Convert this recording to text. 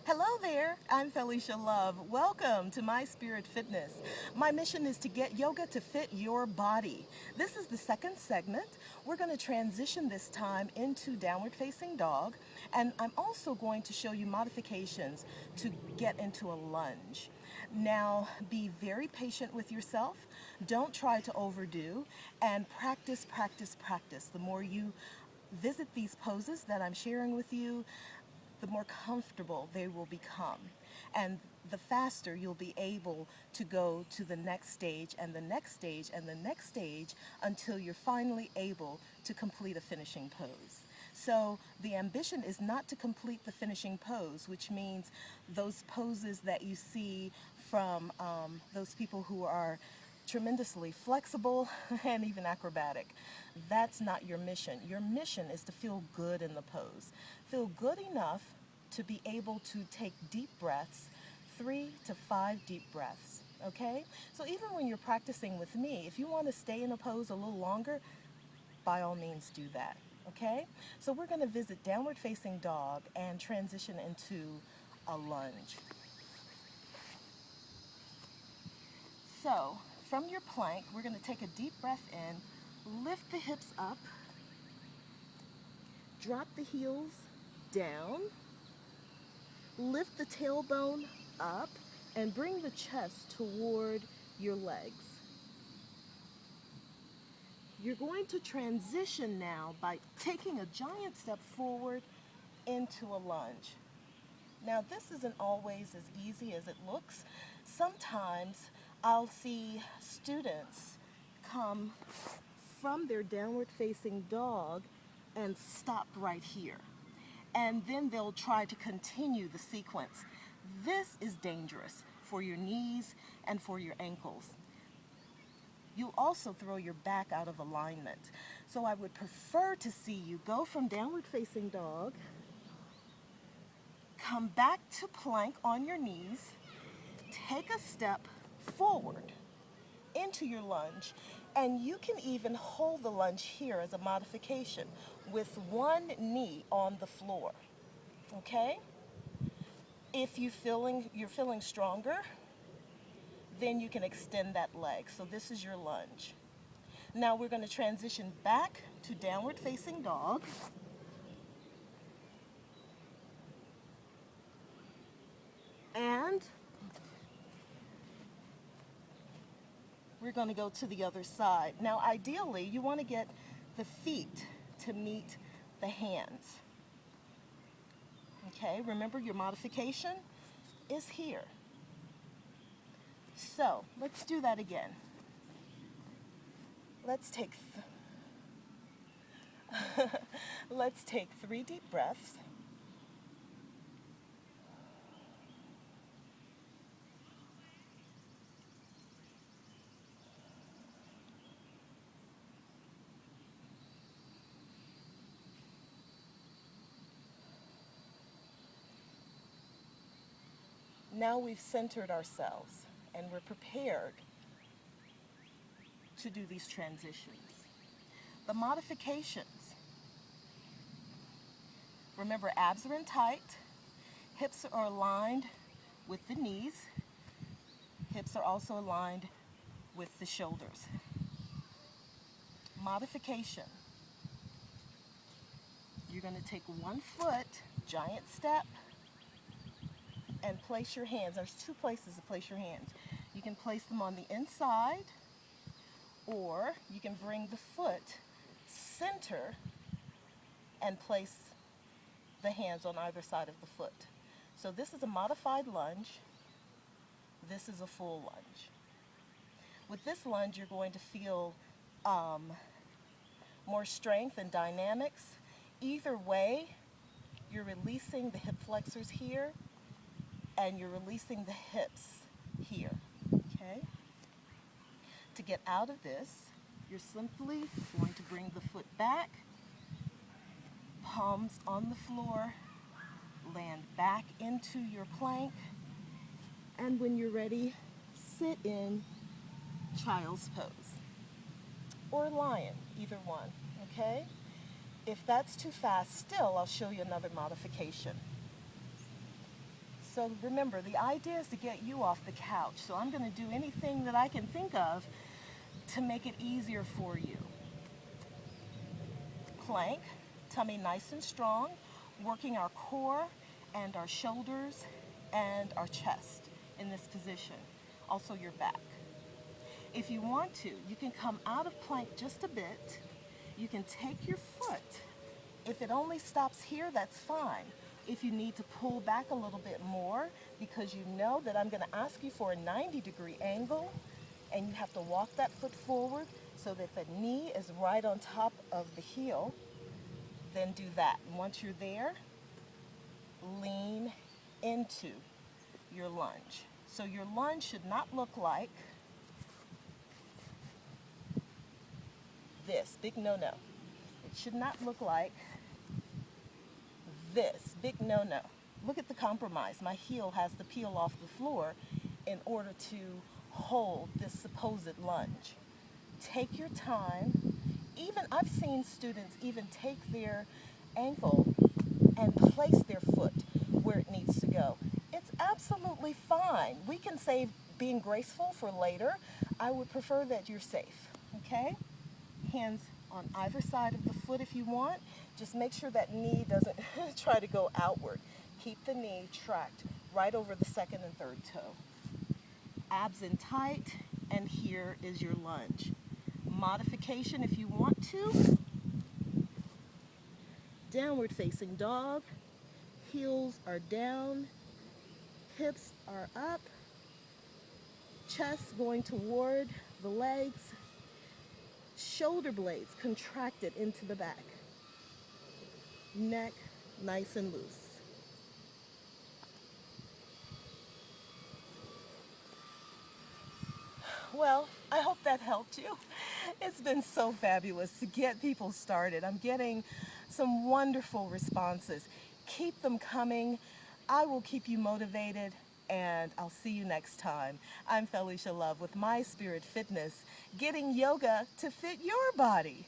Hello there, I'm Felesha Love. Welcome to MySpiritFitness. My mission is to get yoga to fit your body. This is the second segment. We're going to transition this time into downward facing dog, and I'm also going to show you modifications to get into a lunge. Now, be very patient with yourself. Don't try to overdo, and practice, practice, practice. The more you visit these poses that I'm sharing with you, the more comfortable they will become. And the faster you'll be able to go to the next stage and the next stage and the next stage until you're finally able to complete a finishing pose. So the ambition is not to complete the finishing pose, which means those poses that you see from those people who are tremendously flexible and even acrobatic. That's not your mission. Your mission is to feel good in the pose. Feel good enough to be able to take deep breaths, 3 to 5 deep breaths, okay? So even when you're practicing with me, if you want to stay in a pose a little longer, by all means do that, okay? So we're going to visit downward facing dog and transition into a lunge. So from your plank, we're going to take a deep breath in, lift the hips up, drop the heels down, lift the tailbone up, and bring the chest toward your legs. You're going to transition now by taking a giant step forward into a lunge. Now, this isn't always as easy as it looks. Sometimes I'll see students come from their downward facing dog and stop right here. And then they'll try to continue the sequence. This is dangerous for your knees and for your ankles. You'll also throw your back out of alignment. So I would prefer to see you go from downward facing dog, come back to plank on your knees, take a step forward into your lunge, and you can even hold the lunge here as a modification with one knee on the floor, okay? If you're feeling stronger, then you can extend that leg. So this is your lunge. Now we're going to transition back to downward facing dog. And we're going to go to the other side. Now ideally, you want to get the feet to meet the hands. Okay, remember your modification is here. So let's do that again. Let's take let's take 3 deep breaths. Now we've centered ourselves and we're prepared to do these transitions. The modifications. Remember, abs are in tight, hips are aligned with the knees, hips are also aligned with the shoulders. Modification. You're going to take 1 foot, giant step, and place your hands. There's 2 places to place your hands. You can place them on the inside, or you can bring the foot center and place the hands on either side of the foot. So this is a modified lunge. This is a full lunge. With this lunge, you're going to feel more strength and dynamics. Either way, you're releasing the hip flexors here and you're releasing the hips here, okay? To get out of this, you're simply going to bring the foot back, palms on the floor, land back into your plank, and when you're ready, sit in child's pose or lion, either one, okay? If that's too fast still, I'll show you another modification. So remember, the idea is to get you off the couch. So I'm going to do anything that I can think of to make it easier for you. Plank, tummy nice and strong, working our core and our shoulders and our chest in this position. Also your back. If you want to, you can come out of plank just a bit. You can take your foot. If it only stops here, that's fine. If you need to pull back a little bit more, because you know that I'm going to ask you for a 90-degree angle, and you have to walk that foot forward so that the knee is right on top of the heel, then do that. And once you're there, lean into your lunge. So your lunge should not look like this. Big no-no. It should not look like this. Big no-no. Look at the compromise. My heel has to peel off the floor in order to hold this supposed lunge. Take your time. Even I've seen students even take their ankle and place their foot where it needs to go. It's absolutely fine. We can save being graceful for later. I would prefer that you're safe, okay? Hands on either side of the foot if you want. Just make sure that knee doesn't try to go outward. Keep the knee tracked right over the second and third toe. Abs in tight, and here is your lunge. Modification if you want to. Downward facing dog. Heels are down. Hips are up. Chest going toward the legs. Shoulder blades contracted into the back. Neck nice and loose. Well, I hope that helped you. It's been so fabulous to get people started. I'm getting some wonderful responses. Keep them coming. I will keep you motivated, and I'll see you next time. I'm Felesha Love with MySpiritFitness, getting yoga to fit your body.